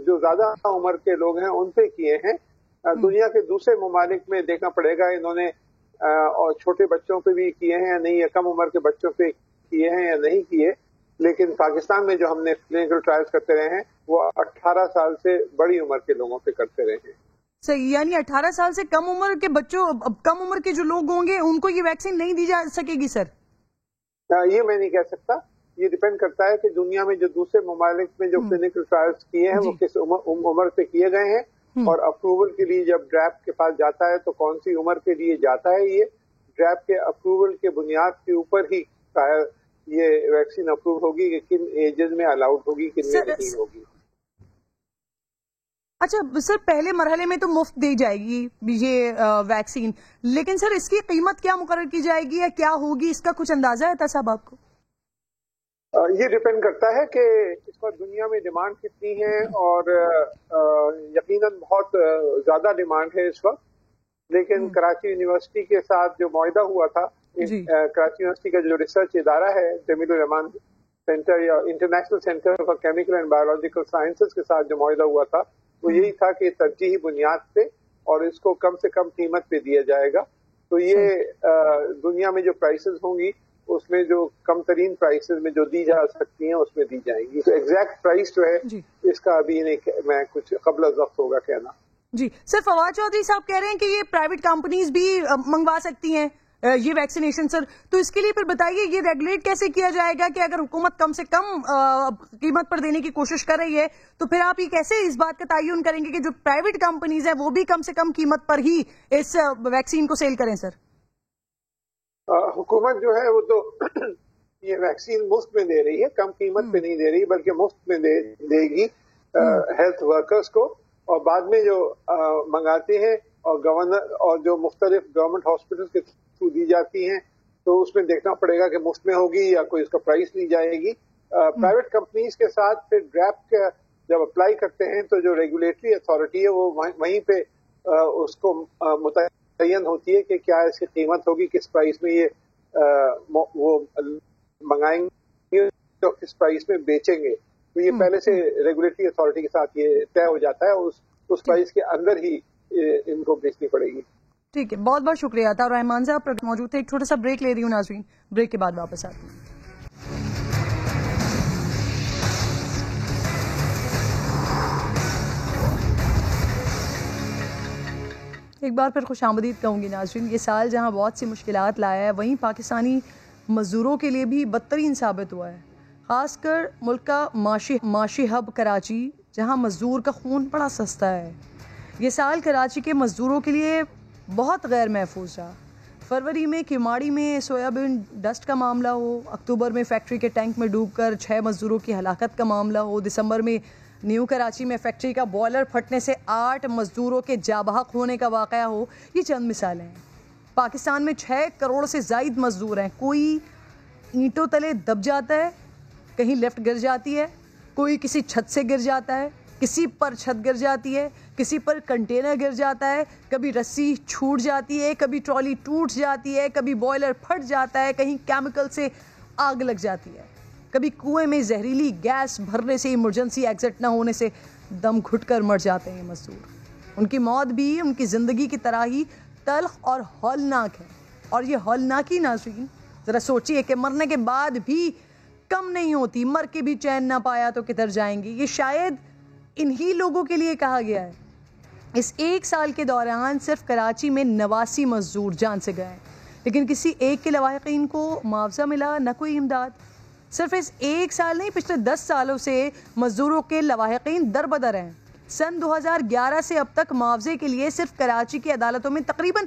जो ज्यादा उम्र के लोग हैं उन पे किए हैं। दुनिया के दूसरे ममालिक में देखना पड़ेगा इन्होंने और छोटे बच्चों पे भी किए हैं या नहीं, या कम उम्र के बच्चों पे किए हैं या नहीं किए। लेकिन पाकिस्तान में जो हमने क्लिनिकल ट्रायल्स करते रहे हैं वो 18 साल से बड़ी उम्र के लोगों पे करते रहे हैं। सही, यानी 18 साल से कम उम्र के बच्चों, कम उम्र के जो लोग होंगे उनको ये वैक्सीन नहीं दी जा सकेगी सर? ये मैं नहीं कह सकता, ये डिपेंड करता है कि दुनिया में जो दूसरे ममालिक में जो क्लिनिकल ट्रायल्स किए हैं वो किस उम्र पे किए गए हैं। और अप्रूवल के लिए जब ड्रैप के पास जाता है तो कौन सी उम्र के लिए जाता है। ये ड्रैप के अप्रूवल के बुनियाद के ऊपर ही ये वैक्सीन अप्रूव होगी कि किन एजेस में अलाउड होगी, किन में नहीं होगी। अच्छा सर, पहले मरहले में तो मुफ्त दी जाएगी ये वैक्सीन, लेकिन सर इसकी कीमत क्या मुकर्रर की जाएगी या क्या होगी, इसका कुछ अंदाजा है साहब आपको? ये डिपेंड करता है कि इस पर दुनिया में डिमांड कितनी है और यकीनन बहुत ज्यादा डिमांड है इस वक्त। लेकिन कराची यूनिवर्सिटी के साथ जो मुआहदा हुआ था, कराची यूनिवर्सिटी का जो रिसर्च इदारा है जमीलुर रहमान सेंटर या international centre for chemical and biological sciences के साथ जो मुआहदा हुआ था वो यही था कि तरजीही बुनियाद पे और इसको कम से कम कीमत पे दिया जाएगा। तो ये दुनिया में जो प्राइसेस होंगी उसमें जो कम तरीन प्राइसेस में जो दी जा सकती हैं उसमें दी जाएंगी। तो एग्जैक्ट प्राइस जो है इसका अभी नहीं, मैं कुछ कबल वक्त होगा कहना। जी सर, फवाद चौधरी साहब कह रहे हैं कि ये प्राइवेट कंपनीज भी मंगवा सकती हैं ये वैक्सीनेशन सर, तो इसके लिए फिर बताइए ये रेगुलेट कैसे किया जाएगा कि अगर हुकूमत कम से कम कीमत पर देने की कोशिश कर रही है तो फिर आप ये कैसे इस बात का तयन करेंगे कि जो प्राइवेट कंपनीज है वो भी कम से कम कीमत पर ही इस वैक्सीन को सेल करें सर? हुकूमत जो है वो तो ये वैक्सीन मुफ्त में दे रही है, कम कीमत पे नहीं दे रही बल्कि मुफ्त में देगी हेल्थ वर्कर्स को, और बाद में जो मंगाते हैं और गवर्नर और जो मुख्तलिफ गवर्नमेंट हॉस्पिटल के थ्रू दी जाती हैं, तो उसमें देखना पड़ेगा कि मुफ्त में होगी या कोई उसका प्राइस ली जाएगी। प्राइवेट कंपनीज के साथ फिर ड्रैप जब अप्लाई करते हैं तो जो रेगुलेटरी अथॉरिटी है वो वहीं पे उसको मुतय्यन होती है कि क्या इसकी कीमत होगी, किस प्राइस में ये वो मंगाएंगे तो किस प्राइस में बेचेंगे। तो ये पहले से रेगुलेटरी अथॉरिटी के साथ ये तय हो जाता है, उस प्राइस के अंदर ही इनको बेचनी पड़ेगी। ठीक है, बहुत बहुत शुक्रिया। तार रहमान साहब मौजूद थे। एक छोटा सा ब्रेक ले रही हूँ नाज़रीन, ब्रेक के बाद वापस आती हूँ। एक बार फिर खुशामदीद कहूँगी नाज़रीन। ये साल जहाँ बहुत सी मुश्किलात लाया है, वहीं पाकिस्तानी मज़दूरों के लिए भी बदतरीन साबित हुआ है। ख़ासकर मुल्क का माशी हब कराची, जहाँ मज़दूर का खून बड़ा सस्ता है। ये साल कराची के मज़दूरों के लिए बहुत गैर महफूज रहा। फरवरी में किमाड़ी में सोयाबीन डस्ट का मामला हो, अक्टूबर में फैक्ट्री के टैंक में डूबकर 6 मज़दूरों की हलाकत का मामला हो, दिसंबर में न्यू कराची में फैक्ट्री का बॉयलर फटने से 8 मज़दूरों के जाबहक होने का वाक़या हो। ये चंद मिसालें हैं। पाकिस्तान में 6 करोड़ से ज़ायद मज़दूर हैं। कोई ईंटों तले दब जाता है, कहीं लिफ्ट गिर जाती है, कोई किसी छत से गिर जाता है, किसी पर छत गिर जाती है, किसी पर कंटेनर गिर जाता है, कभी रस्सी छूट जाती है, कभी ट्रॉली टूट जाती है, कभी बॉयलर फट जाता है, कहीं केमिकल से आग लग जाती है, कभी कुएं में जहरीली गैस भरने से इमरजेंसी एग्जिट ना होने से दम घुटकर मर जाते हैं मज़दूर। उनकी मौत भी उनकी ज़िंदगी की तरह ही तल्ख और हौलनाक है। और ये हौलनाकी नाज़रीन ज़रा सोचिए कि मरने के बाद भी कम नहीं होती, मर के भी चैन ना पाया तो किधर जाएंगे। ये शायद इन्हीं लोगों के लिए कहा गया है। इस एक साल के दौरान सिर्फ कराची में 89 मज़दूर जान से गए, लेकिन किसी एक के लवाहिकीन को मुआवजा मिला, न कोई इमदाद। सिर्फ इस एक साल नहीं, पिछले 10 सालों से मज़दूरों के लवाहिकीन दर बदर हैं। सन 2011 से अब तक मुआवजे के लिए सिर्फ कराची की अदालतों में तकरीबन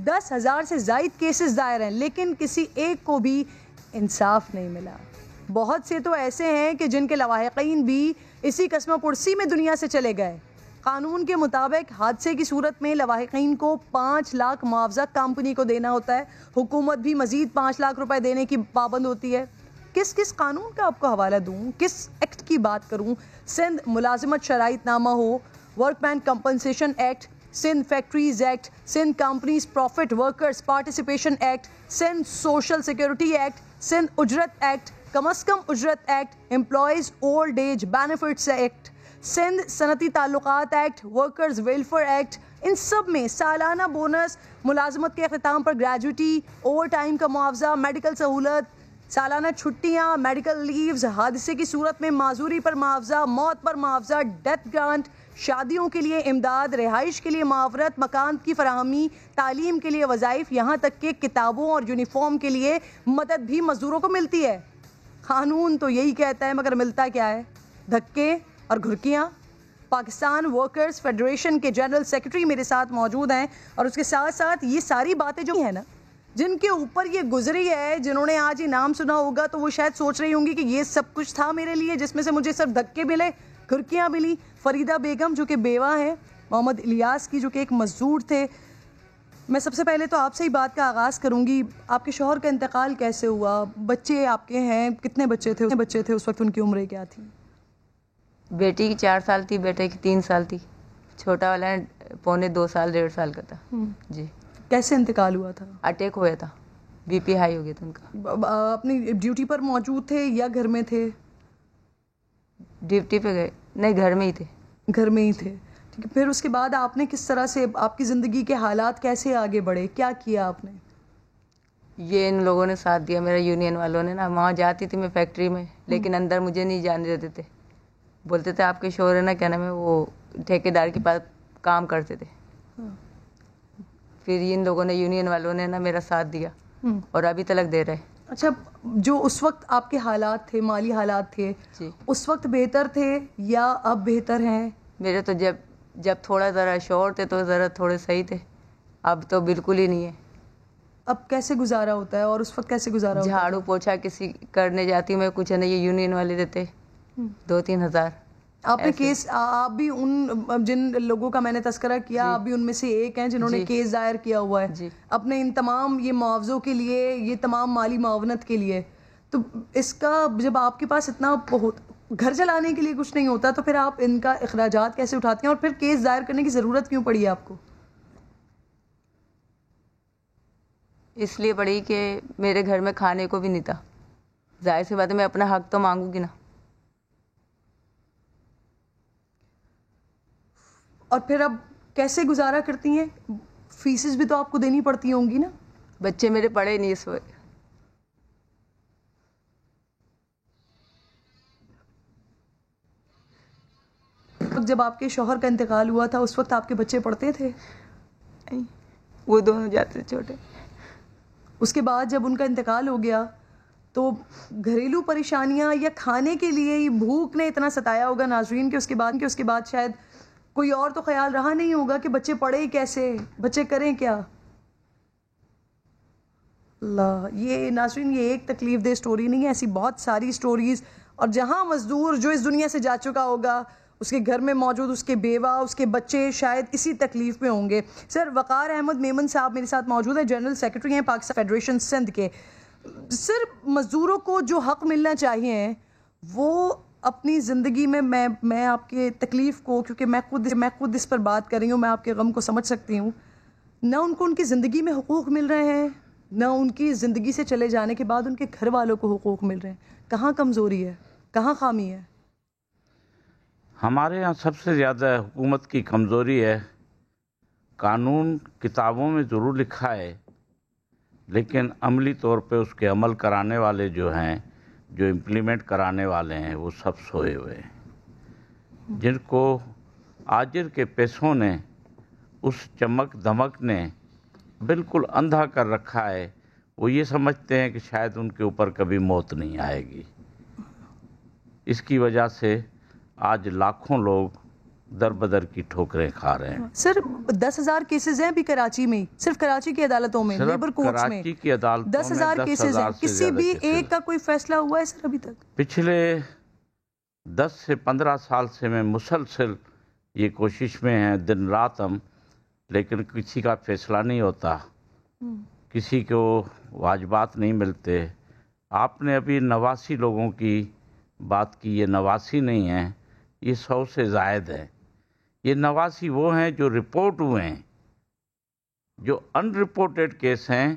10,000 से ज़ायद केसेस दायर हैं, लेकिन किसी एक को भी इंसाफ नहीं मिला। बहुत से तो ऐसे हैं कि जिनके लवाहिकीन भी इसी कस्म पुरसी में दुनिया से चले गए। कानून के मुताबिक हादसे की सूरत में लवाहिकीन को 5 लाख मुआवजा कंपनी को देना होता है। हुकूमत भी मजीद 5 लाख रुपए देने की पाबंद होती है। किस किस कानून का आपको हवाला दूं, किस एक्ट की बात करूं? सिंध मुलाजिमत शराइतनामा हो, workman compensation act, Sindh factories act, Sindh companies profit workers participation act, Sindh social security act, Sindh उजरत एक्ट, कम अज़ कम उजरत act, employees old age benefits act, Sindh सनती ताल्लुकात एक्ट, वर्कर्स वेलफेयर एक्ट, इन सब में सालाना बोनस, मुलाजमत के अख्ताम पर ग्रेजुटी, ओवर टाइम का मुआवजा, मेडिकल सहूलत, सालाना छुट्टियाँ, मेडिकल लीव्स, हादसे की सूरत में माजूरी पर मुआवजा, मौत पर मुआवजा, डेथ ग्रांट, शादियों के लिए इमदाद, रिहाइश के लिए मुआवरत, मकान की फराहमी, तालीम के लिए वज़ाइफ, यहाँ तक कि किताबों और यूनिफॉर्म के लिए मदद भी मज़दूरों को मिलती है। कानून तो यही कहता है, मगर मिलता क्या है? धक्के और घुर्कियाँ। पाकिस्तान वर्कर्स फेडरेशन के जनरल सेक्रेटरी मेरे साथ मौजूद हैं, और उसके साथ साथ ये सारी बातें जो है ना, जिनके ऊपर ये गुजरी है, जिन्होंने आज ये नाम सुना होगा तो वो शायद सोच रही होंगी कि ये सब कुछ था मेरे लिए, जिसमें से मुझे सिर्फ धक्के मिले, घुर्कियाँ मिली। फरीदा बेगम जो कि बेवा है, मोहम्मद इलियास की जो कि एक मजदूर थे। मैं सबसे पहले तो आपसे ही बात का आगाज़ करूंगी, आपके शौहर का इंतकाल कैसे हुआ? बच्चे आपके हैं, कितने बच्चे थे उस वक्त, उनकी उम्रें क्या थी? बेटी की 4 साल थी, बेटे की 3 साल थी, छोटा वाला 2.25 साल 1.5 साल का था जी। कैसे इंतकाल हुआ था? अटैक हुआ था, बीपी हाई हो गया था उनका। अपनी ड्यूटी पर मौजूद थे या घर में थे? ड्यूटी पे गए नहीं, घर में ही थे। घर में ही थे, ठीक है। फिर उसके बाद आपने किस तरह से, आपकी ज़िंदगी के हालात कैसे आगे बढ़े, क्या किया आपने? ये इन लोगों ने साथ दिया, मेरा यूनियन वालों ने ना। वहाँ जाती थी मैं फैक्ट्री में, लेकिन अंदर मुझे नहीं जाने देते थे। बोलते थे आपके शोहर है ना, क्या नाम है, वो ठेकेदार के पास काम करते थे। फिर इन लोगों ने, यूनियन वालों ने ना मेरा साथ दिया, और अभी तक दे रहे। अच्छा, जो उस वक्त आपके हालात थे, माली हालात थे जी, उस वक्त बेहतर थे या अब बेहतर हैं? मेरे तो जब थोड़ा ज़रा शोर थे तो ज़रा थोड़े सही थे, अब तो बिल्कुल ही नहीं है। اب کیسے گزارا ہوتا ہے اور اس وقت کیسے گزارا ہوتا ہے؟ جھاڑو پوچھا کسی کرنے جاتی ہوں میں, کچھ نہیں, یہ یونین والے دیتے 2-3 ہزار. آپ نے کیس, آپ بھی ان جن لوگوں کا میں نے تذکرہ کیا, آپ بھی ان میں سے ایک ہیں جنہوں نے کیس دائر کیا ہوا ہے اپنے ان تمام یہ معاوضوں کے لیے, یہ تمام مالی معاونت کے لیے. تو اس کا جب آپ کے پاس اتنا گھر چلانے کے لیے کچھ نہیں ہوتا تو پھر آپ ان کا اخراجات کیسے اٹھاتے ہیں, اور پھر کیس دائر کرنے کی ضرورت کیوں پڑی ہے آپ کو؟ اس لیے پڑی کہ میرے گھر میں کھانے کو بھی نہیں تھا. ظاہر سی بات ہے میں اپنا حق تو مانگوں گی نا. اور پھر اب کیسے گزارا کرتی ہیں؟ فیسز بھی تو آپ کو دینی پڑتی ہوں گی نا. بچے میرے پڑھے نہیں اس وقت. جب آپ کے شوہر کا انتقال ہوا تھا اس وقت آپ کے بچے پڑھتے تھے؟ وہ دونوں جاتے چھوٹے. اس کے بعد جب ان کا انتقال ہو گیا تو گھریلو پریشانیاں یا کھانے کے لیے ہی بھوک نے اتنا ستایا ہوگا ناظرین کہ اس کے بعد شاید کوئی اور تو خیال رہا نہیں ہوگا کہ بچے پڑھیں کیسے, بچے کریں کیا. اللہ, یہ ناظرین یہ ایک تکلیف دہ سٹوری نہیں ہے, ایسی بہت ساری سٹوریز. اور جہاں مزدور جو اس دنیا سے جا چکا ہوگا اس کے گھر میں موجود اس کے بیوہ, اس کے بچے شاید اسی تکلیف میں ہوں گے. سر, وقار احمد میمن صاحب میرے ساتھ موجود ہیں, جنرل سیکرٹری ہیں پاکستان فیڈریشن سندھ کے. سر, مزدوروں کو جو حق ملنا چاہیے وہ اپنی زندگی میں آپ کے تکلیف کو, کیونکہ میں خود اس پر بات کر رہی ہوں, میں آپ کے غم کو سمجھ سکتی ہوں, نہ ان کو ان کی زندگی میں حقوق مل رہے ہیں, نہ ان کی زندگی سے چلے جانے کے بعد ان کے گھر والوں کو حقوق مل رہے ہیں. کہاں کمزوری ہے, کہاں خامی ہے؟ ہمارے ہاں سب سے زیادہ حکومت کی کمزوری ہے. قانون کتابوں میں ضرور لکھا ہے لیکن عملی طور پہ اس کے عمل کرانے والے جو ہیں, جو امپلیمنٹ کرانے والے ہیں, وہ سب سوئے ہوئے ہیں. جن کو آجر کے پیسوں نے, اس چمک دھمک نے بالکل اندھا کر رکھا ہے. وہ یہ سمجھتے ہیں کہ شاید ان کے اوپر کبھی موت نہیں آئے گی. اس کی وجہ سے آج لاکھوں لوگ در بدر کی ٹھوکریں کھا رہے ہیں. سر, 10,000 کیسز ہیں ابھی کراچی میں, صرف کراچی کی عدالتوں میں, لیبر کورٹس میں کراچی کی عدالتوں میں 10,000 کیسز ہیں. کسی بھی ایک کا کوئی فیصلہ ہوا ہے سر ابھی تک؟ پچھلے 10 سے 15 سال سے میں مسلسل یہ کوشش میں ہیں, دن رات ہم, لیکن کسی کا فیصلہ نہیں ہوتا, کسی کو واجبات نہیں ملتے. آپ نے ابھی 89 لوگوں کی بات کی, یہ 89 نہیں ہیں, یہ 100 سے زائد ہے. یہ 89 وہ ہیں جو رپورٹ ہوئے ہیں, جو ان رپورٹڈ کیس ہیں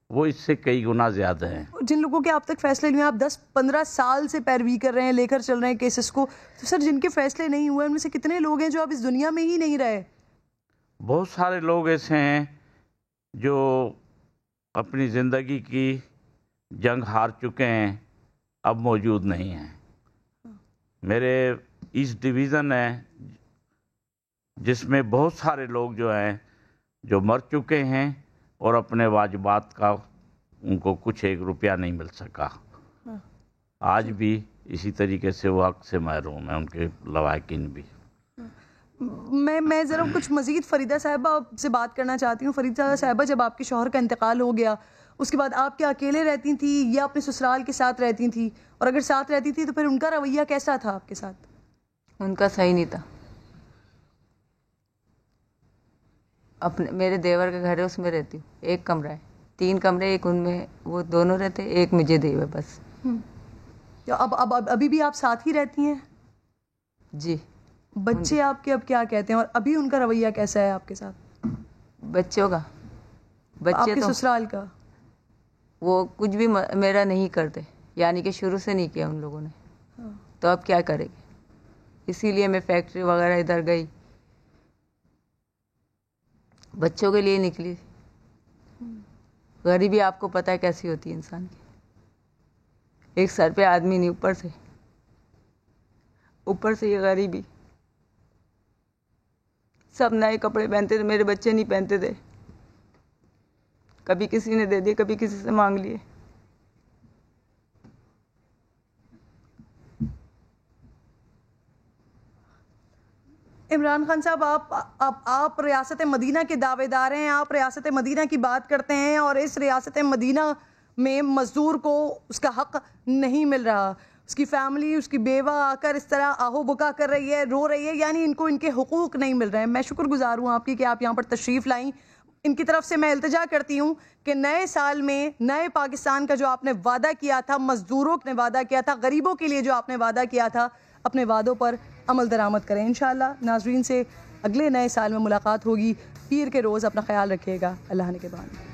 وہ اس سے کئی گنا زیادہ ہیں. جن لوگوں کے آپ تک فیصلے نہیں ہوئے, آپ 10-15 سال سے پیروی کر رہے ہیں, لے کر چل رہے ہیں کیسز کو, تو سر جن کے فیصلے نہیں ہوئے ان میں سے کتنے لوگ ہیں جو اب اس دنیا میں ہی نہیں رہے؟ بہت سارے لوگ ایسے ہیں جو اپنی زندگی کی جنگ ہار چکے ہیں, اب موجود نہیں ہیں. میرے ایسٹ ڈویژن ہے جس میں بہت سارے لوگ جو ہیں جو مر چکے ہیں اور اپنے واجبات کا ان کو کچھ 1 روپیہ نہیں مل سکا. آج بھی اسی طریقے سے وہ حق سے محروم ہیں, ان کے لواحقین بھی. میں ذرا کچھ مزید فریدہ صاحبہ سے بات کرنا چاہتی ہوں. فریدہ صاحبہ, جب آپ کے شوہر کا انتقال ہو گیا اس کے بعد آپ کیا اکیلے رہتی تھیں یا اپنے سسرال کے ساتھ رہتی تھیں, اور اگر ساتھ رہتی تھی تو پھر ان کا رویہ کیسا تھا آپ کے ساتھ؟ ان کا صحیح نہیں تھا. اپنے میرے دیور کا گھر ہے, اس میں رہتی ہوں, 1 کمرہ ہے, 3 کمرے, ایک ان میں وہ دونوں رہتے, ایک مجھے دے ہوئے بس. اب ابھی بھی آپ ساتھ ہی رہتی ہیں؟ جی. بچے آپ کے اب کیا کہتے ہیں, اور ابھی ان کا رویہ کیسا ہے آپ کے ساتھ؟ بچوں کا, آپ کے سسرال کا؟ وہ کچھ بھی میرا نہیں کرتے, یعنی کہ شروع سے نہیں کیا ان لوگوں نے, تو اب کیا کریں گے. اسی لیے میں فیکٹری وغیرہ ادھر گئی, بچوں کے لیے نکلی. غریبی آپ کو پتہ ہے کیسی ہوتی ہے انسان کی, ایک سر پہ آدمی نہیں, اوپر سے یہ غریبی. سب نئے کپڑے پہنتے تھے, میرے بچے نہیں پہنتے تھے, کبھی کسی نے دے دیے, کبھی کسی سے مانگ لیے. عمران خان صاحب آپ ریاست مدینہ کے دعوے دار ہیں, آپ ریاست مدینہ کی بات کرتے ہیں اور اس ریاست مدینہ میں مزدور کو اس کا حق نہیں مل رہا, اس کی فیملی, اس کی بیوہ آ کر اس طرح آہو بکا کر رہی ہے, رو رہی ہے, یعنی ان کو ان کے حقوق نہیں مل رہے ہیں. میں شکر گزار ہوں آپ کی کہ آپ یہاں پر تشریف لائیں. ان کی طرف سے میں التجا کرتی ہوں کہ نئے سال میں نئے پاکستان کا جو آپ نے وعدہ کیا تھا, مزدوروں نے وعدہ کیا تھا, غریبوں کے لیے جو آپ نے وعدہ کیا تھا, اپنے وعدوں پر عمل درآمد کریں انشاءاللہ. ناظرین سے اگلے نئے سال میں ملاقات ہوگی. پیر کے روز اپنا خیال رکھیے گا. اللہ نے کے بعد.